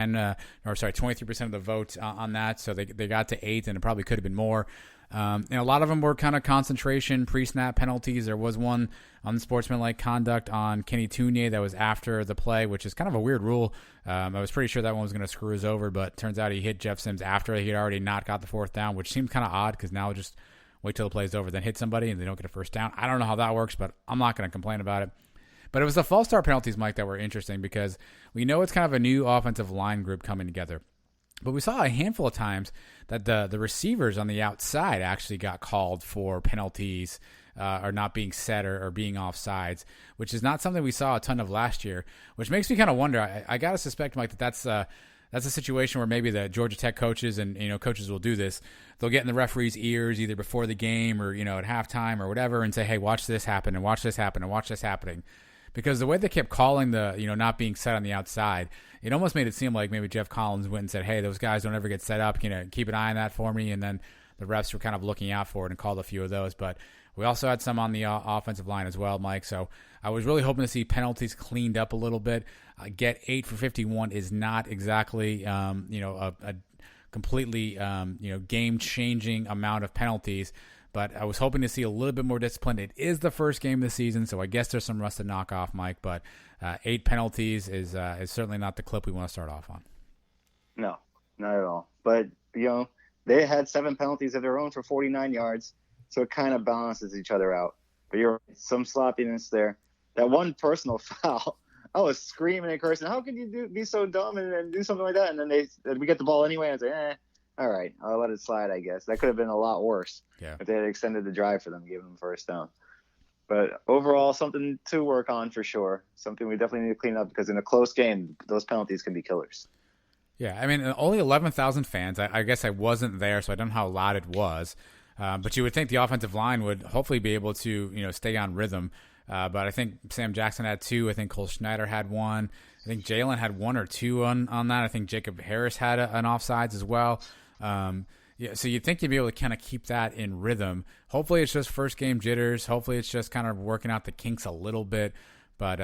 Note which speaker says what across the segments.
Speaker 1: 23% of the vote on that. So they got to 8, and it probably could have been more. A lot of them were kind of concentration pre-snap penalties. There was one on the sportsmanlike conduct on Kenny Tunier that was after the play, which is kind of a weird rule. I was pretty sure that one was going to screw us over, but turns out he hit Jeff Sims after he had already not got the 4th down, which seems kind of odd because now just wait till the play's over, then hit somebody and they don't get a 1st down. I don't know how that works, but I'm not going to complain about it. But it was the false start penalties, Mike, that were interesting because we know it's kind of a new offensive line group coming together. But we saw a handful of times that the receivers on the outside actually got called for penalties or not being set or being offsides, which is not something we saw a ton of last year, which makes me kind of wonder. I got to suspect, Mike, that's a situation where maybe the Georgia Tech coaches and coaches will do this. They'll get in the referee's ears either before the game or at halftime or whatever and say, hey, watch this happen and watch this happen and watch this happening. Because the way they kept calling the, not being set on the outside, it almost made it seem like maybe Jeff Collins went and said, hey, those guys don't ever get set up. Keep an eye on that for me. And then the refs were kind of looking out for it and called a few of those. But we also had some on the offensive line as well, Mike. So I was really hoping to see penalties cleaned up a little bit. Get 8 for 51 is not exactly, a completely, game-changing amount of penalties. But I was hoping to see a little bit more discipline. It is the first game of the season, so I guess there's some rust to knock off, Mike. But 8 penalties is certainly not the clip we want to start off on.
Speaker 2: No, not at all. But, they had 7 penalties of their own for 49 yards, so it kind of balances each other out. But you're right, some sloppiness there. That one personal foul, I was screaming and cursing, how can you be so dumb and do something like that? And then we get the ball anyway, and I was like, all right, I'll let it slide, I guess. That could have been a lot worse if they had extended the drive for them, giving them 1st down. But overall, something to work on for sure. Something we definitely need to clean up because in a close game, those penalties can be killers.
Speaker 1: Yeah, I mean, only 11,000 fans. I guess I wasn't there, so I don't know how loud it was. But you would think the offensive line would hopefully be able to, stay on rhythm. But I think Sam Jackson had 2. I think Cole Schneider had 1. I think Jalen had 1 or 2 on that. I think Jacob Harris had an offsides as well. So you'd think you'd be able to kind of keep that in rhythm. Hopefully it's just first game jitters. Hopefully it's just kind of working out the kinks a little bit. But,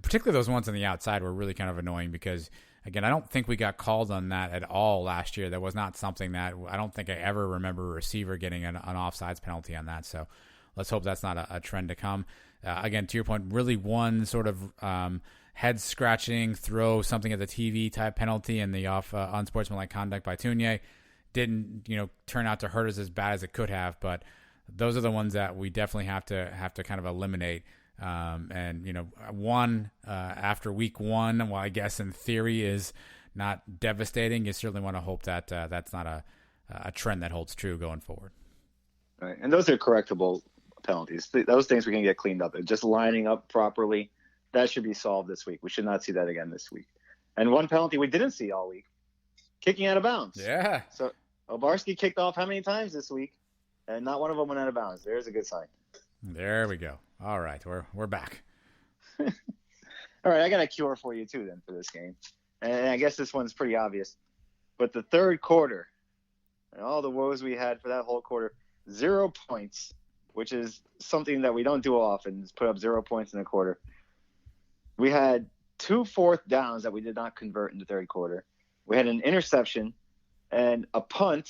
Speaker 1: particularly those ones on the outside were really kind of annoying because, again, I don't think we got called on that at all last year. That was not something that I don't think I ever remember a receiver getting an offsides penalty on that. So let's hope that's not a trend to come. Again, to your point, really one sort of head scratching, throw something at the TV type penalty and the unsportsmanlike conduct by Tunier didn't, turn out to hurt us as bad as it could have. But those are the ones that we definitely have to kind of eliminate. One after week 1, well, I guess in theory is not devastating. You certainly want to hope that that's not a trend that holds true going forward.
Speaker 2: Right, and those are correctable penalties. Those things we can get cleaned up. Just lining up properly. That should be solved this week. We should not see that again this week. And one penalty we didn't see all week, kicking out of bounds.
Speaker 1: Yeah.
Speaker 2: So Obarski kicked off how many times this week, and not one of them went out of bounds. There's a good sign.
Speaker 1: There we go. All right, we're back.
Speaker 2: All right, I got a cure for you too then for this game. And I guess this one's pretty obvious. But the third quarter, and all the woes we had for that whole quarter, 0 points, which is something that we don't do often, is put up 0 points in a quarter. We had 2 fourth downs that we did not convert in the third quarter. We had an interception and a punt,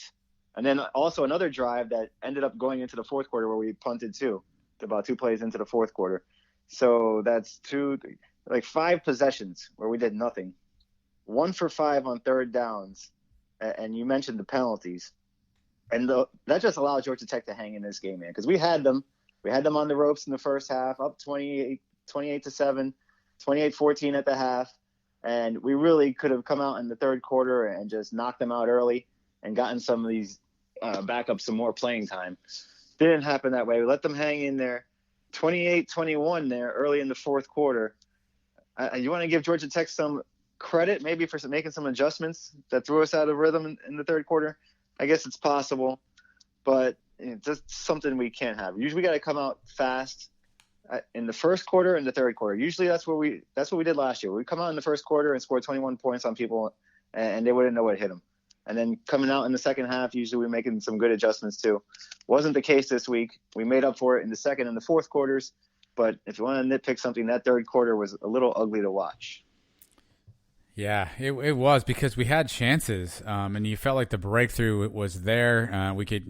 Speaker 2: and then also another drive that ended up going into the fourth quarter where we punted too, about 2 plays into the fourth quarter. So that's 5 possessions where we did nothing. 1 for 5 on third downs, and you mentioned the penalties. And that just allowed Georgia Tech to hang in this game, man, because we had them. We had them on the ropes in the first half, up 28-7. 28-14 at the half, and we really could have come out in the third quarter and just knocked them out early and gotten some of these backups some more playing time. Didn't happen that way. We let them hang in there. 28-21 there early in the fourth quarter. You want to give Georgia Tech some credit maybe for making some adjustments that threw us out of rhythm in the third quarter? I guess it's possible, but it's just something we can't have. Usually we got to come out fast in the first quarter and the third quarter. Usually that's what we did last year. We come out in the first quarter and score 21 points on people, and they wouldn't know what hit them. And then coming out in the second half, usually we're making some good adjustments too. Wasn't the case this week. We made up for it in the second and the fourth quarters, but if you want to nitpick something, that third quarter was a little ugly to watch.
Speaker 1: Yeah, it was because we had chances, and you felt like the breakthrough was there. We could,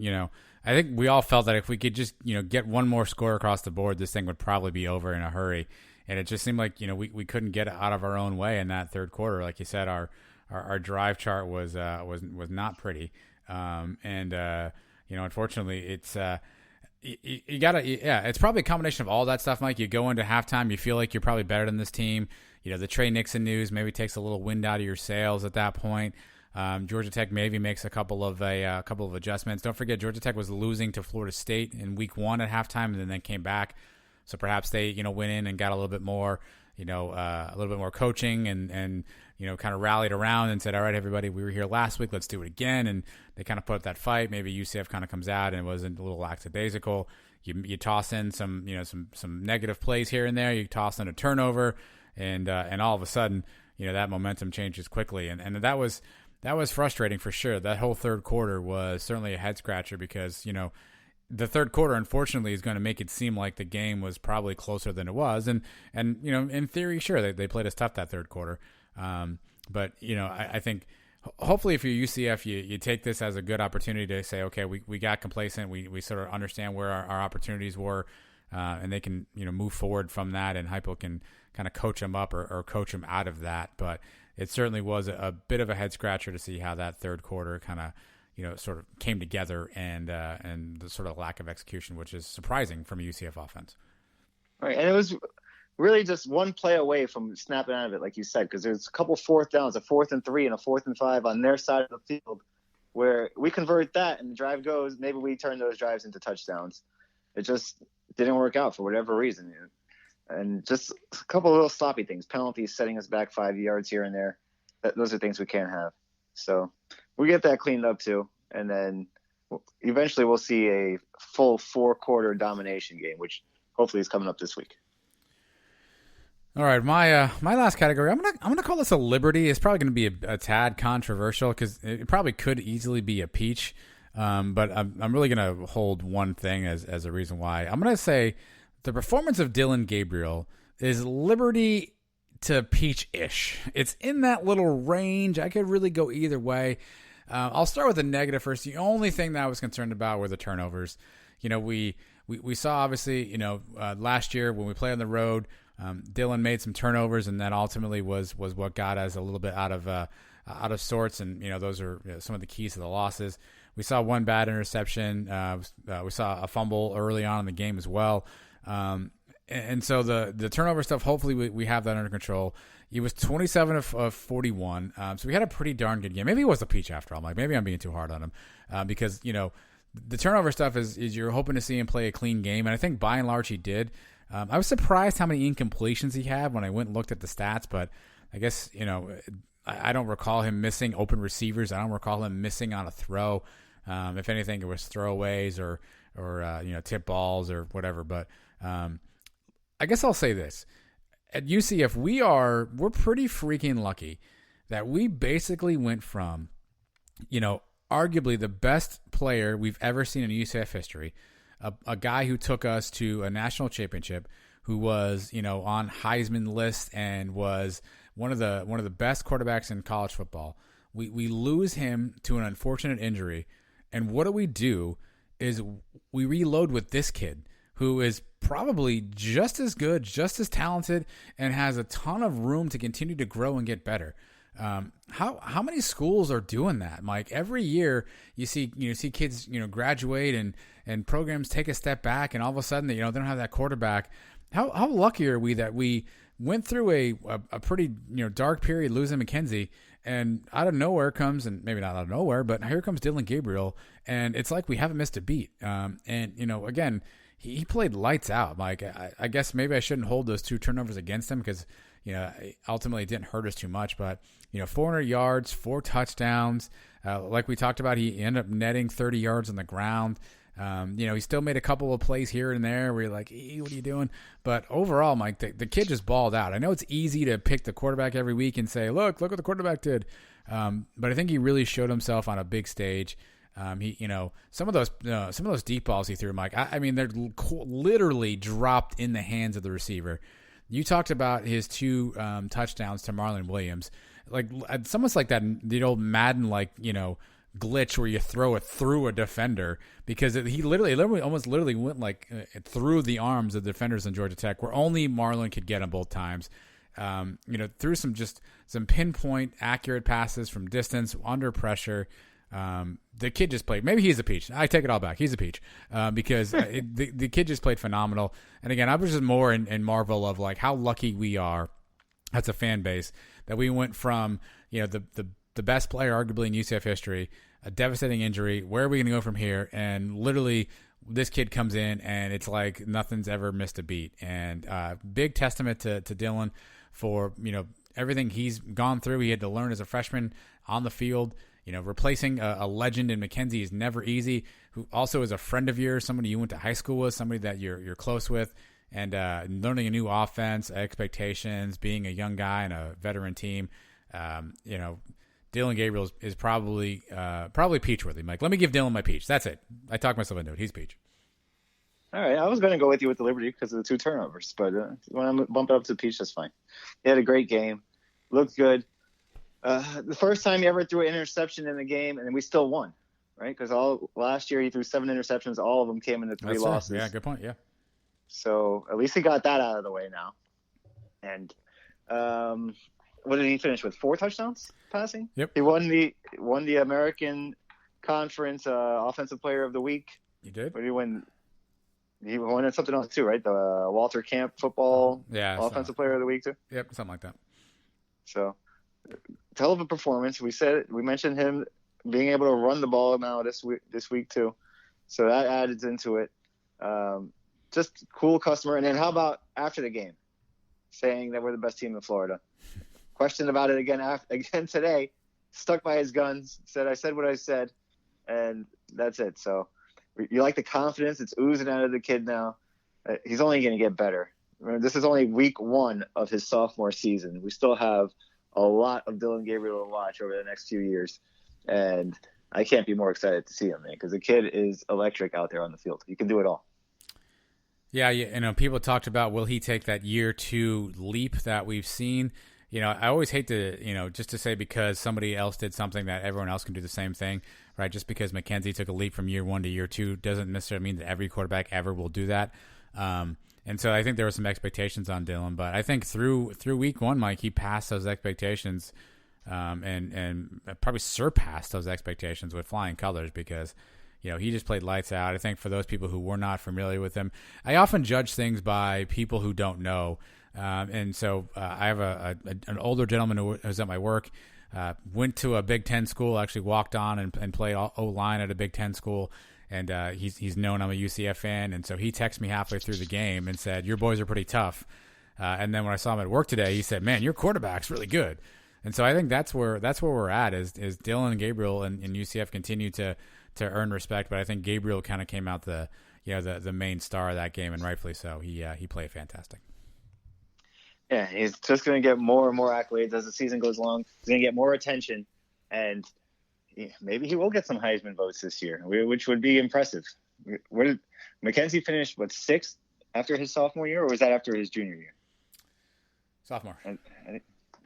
Speaker 1: I think we all felt that if we could just, get one more score across the board, this thing would probably be over in a hurry. And it just seemed like, we couldn't get out of our own way in that third quarter. Like you said, our drive chart was not pretty, unfortunately, it's. You gotta, yeah. It's probably a combination of all that stuff, Mike. You go into halftime, you feel like you're probably better than this team. The Trey Nixon news maybe takes a little wind out of your sails at that point. Georgia Tech maybe makes a couple of adjustments. Don't forget, Georgia Tech was losing to Florida State in week 1 at halftime, and then came back. So perhaps they, went in and got a little bit more, a little bit more coaching and kind of rallied around and said, all right, everybody, we were here last week. Let's do it again. And they kind of put up that fight. Maybe UCF kind of comes out and it wasn't a little lackadaisical. You toss in some negative plays here and there. You toss in a turnover and all of a sudden, that momentum changes quickly. And that was frustrating for sure. That whole third quarter was certainly a head scratcher because, the third quarter, unfortunately, is going to make it seem like the game was probably closer than it was. And in theory, sure, they played us tough that third quarter. But, I think hopefully if you're UCF, you take this as a good opportunity to say, okay, we got complacent. We sort of understand where our opportunities were, and they can, move forward from that, and Hypo can kind of coach them up or coach them out of that. But it certainly was a bit of a head scratcher to see how that third quarter kind of, sort of came together and the sort of lack of execution, which is surprising from a UCF offense.
Speaker 2: Right, and it was really just one play away from snapping out of it, like you said, because there's a couple fourth downs, a 4th and 3 and a 4th and 5 on their side of the field, where we convert that and the drive goes. Maybe we turn those drives into touchdowns. It just didn't work out for whatever reason, and just a couple of little sloppy things, penalties setting us back 5 yards here and there. Those are things we can't have. So we get that cleaned up too, and then eventually we'll see a full 4-quarter domination game, which hopefully is coming up this week.
Speaker 1: All right, my last category, I'm gonna call this a liberty. It's probably gonna be a tad controversial because it probably could easily be a peach, but I'm really gonna hold one thing as a reason why. I'm gonna say the performance of Dylan Gabriel is liberty to peach-ish. It's in that little range. I could really go either way. I'll start with the negative first. The only thing that I was concerned about were the turnovers. We saw obviously, last year when we played on the road, Dylan made some turnovers, and that ultimately was what got us a little bit out of sorts. And those are some of the keys to the losses. We saw one bad interception. We saw a fumble early on in the game as well. And so the turnover stuff, hopefully we have that under control. He was 27 of 41. So we had a pretty darn good game. Maybe it was a peach after all. Maybe I'm being too hard on him because, the turnover stuff is you're hoping to see him play a clean game. And I think by and large he did. I was surprised how many incompletions he had when I went and looked at the stats, but I guess, I don't recall him missing open receivers. I don't recall him missing on a throw. If anything, it was throwaways or tip balls or whatever. But I guess I'll say this. At UCF, we're pretty freaking lucky that we basically went from, arguably the best player we've ever seen in UCF history, a guy who took us to a national championship, who was, on Heisman list and was one of the best quarterbacks in college football. We lose him to an unfortunate injury, and what do is we reload with this kid who is probably just as good, just as talented, and has a ton of room to continue to grow and get better. How many schools are doing that, Mike? Every year you see kids graduate and programs take a step back, and all of a sudden they don't have that quarterback. How lucky are we that we went through a pretty dark period losing McKenzie, and out of nowhere comes, and maybe not out of nowhere, but here comes Dylan Gabriel, and it's like we haven't missed a beat. And again, he played lights out. Like I guess maybe I shouldn't hold those 2 turnovers against him because ultimately it didn't hurt us too much. But 400 yards, 4 touchdowns. Like we talked about, he ended up netting 30 yards on the ground. He still made a couple of plays here and there where you're like, what are you doing? But overall, Mike, the kid just balled out. I know it's easy to pick the quarterback every week and say, look what the quarterback did. But I think he really showed himself on a big stage. Some of those deep balls he threw, Mike, I mean, they're literally dropped in the hands of the receiver. You talked about his 2 touchdowns to Marlon Williams. it's almost like that the old Madden glitch where you throw it through a defender, because he literally went through the arms of the defenders in Georgia Tech, where only Marlon could get him both times. Through some pinpoint accurate passes from distance under pressure. The kid just played. Maybe he's a peach. I take it all back. He's a peach because the kid just played phenomenal. And again, I was just more in marvel of how lucky we are as a fan base that we went from the best player arguably in UCF history, a devastating injury. Where are we going to go from here? And literally, this kid comes in and it's like nothing's ever missed a beat. And big testament to Dylan for everything he's gone through. He had to learn as a freshman on the field. Replacing a legend in Mackenzie is never easy, who also is a friend of yours, somebody you went to high school with, somebody that you're close with, and learning a new offense, expectations, being a young guy and a veteran team. Dylan Gabriel is probably peach-worthy, Mike. Let me give Dylan my peach. That's it. I talked myself into it. He's peach.
Speaker 2: All right. I was going to go with you with the Liberty because of the 2 turnovers, but when I bump it up to peach, that's fine. He had a great game. Looked good. The first time he ever threw an interception in the game, and we still won, right? Because last year he threw 7 interceptions. All of them came in the 3 losses.
Speaker 1: Yeah, good point. Yeah.
Speaker 2: So at least he got that out of the way now. And what did he finish with? 4 touchdowns passing?
Speaker 1: Yep.
Speaker 2: He won the American Conference Offensive Player of the Week.
Speaker 1: He did.
Speaker 2: What did he win? He won something else too, right? The Walter Camp Football Offensive Player of the Week too.
Speaker 1: Yep, something like that.
Speaker 2: So, hell of a performance. We mentioned him being able to run the ball now this week too. So that added into it. Just cool customer. And then how about after the game, saying that we're the best team in Florida? Questioned about it again today. Stuck by his guns. Said I said what I said, and that's it. So you like the confidence? It's oozing out of the kid now. He's only going to get better. Remember, this is only week 1 of his sophomore season. We still have a lot of Dylan Gabriel to watch over the next few years, and I can't be more excited to see him, man, because the kid is electric out there on the field. He can do it all.
Speaker 1: Yeah, people talked about, will he take that year 2 leap that we've seen? I always hate to, just to say because somebody else did something that everyone else can do the same thing, right? Just because Mackenzie took a leap from year 1 to year 2 doesn't necessarily mean that every quarterback ever will do that. And so I think there were some expectations on Dylan, but I think through week 1, Mike, he passed those expectations, and probably surpassed those expectations with flying colors because, he just played lights out. I think for those people who were not familiar with him, I often judge things by people who don't know. And so I have an older gentleman who was at my work, went to a Big Ten school, actually walked on and played O-line at a Big Ten school. And he's known I'm a UCF fan, and so he texted me halfway through the game and said, "Your boys are pretty tough." And then when I saw him at work today, he said, "Man, your quarterback's really good." And so I think that's where we're at is Dylan and Gabriel and UCF continue to earn respect, but I think Gabriel kind of came out the main star of that game, and rightfully so. He played fantastic.
Speaker 2: Yeah, he's just going to get more and more accolades as the season goes along. He's going to get more attention, and maybe he will get some Heisman votes this year, which would be impressive. Where did Mackenzie finish? 6th after his sophomore year, or was that after his junior year?
Speaker 1: Sophomore.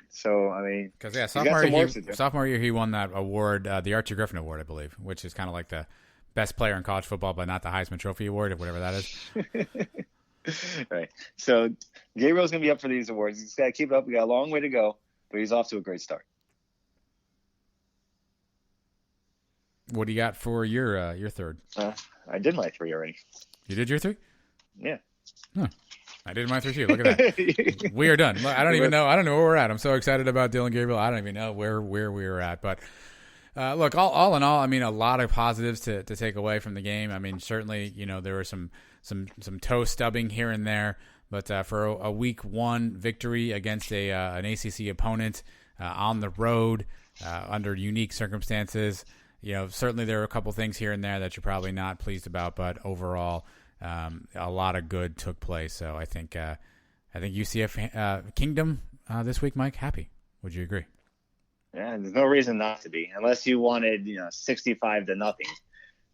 Speaker 2: So I mean,
Speaker 1: because sophomore year he won that award, the Archie Griffin Award, I believe, which is kind of like the best player in college football, but not the Heisman Trophy Award, or whatever that is.
Speaker 2: Right. So Gabriel's going to be up for these awards. He's got to keep it up. We got a long way to go, but he's off to a great start.
Speaker 1: What do you got for your third?
Speaker 2: I did my 3 already.
Speaker 1: You did your 3?
Speaker 2: Yeah.
Speaker 1: Huh. I did my 3 too. Look at that. We are done. I don't even know. I don't know where we're at. I'm so excited about Dylan Gabriel. I don't even know where we were at. But look, all in all, I mean, a lot of positives to take away from the game. I mean, certainly, there were some toe stubbing here and there, but for a week 1 victory against an ACC opponent on the road under unique circumstances. Certainly there are a couple things here and there that you're probably not pleased about, but overall, a lot of good took place. So I think UCF Kingdom this week, Mike, happy. Would you agree?
Speaker 2: Yeah, there's no reason not to be, unless you wanted 65-0.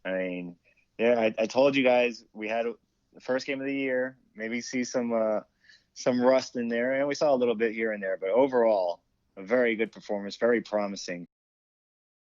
Speaker 2: I mean, yeah, I told you guys we had the first game of the year. Maybe see some rust in there, and we saw a little bit here and there, but overall, a very good performance, very promising.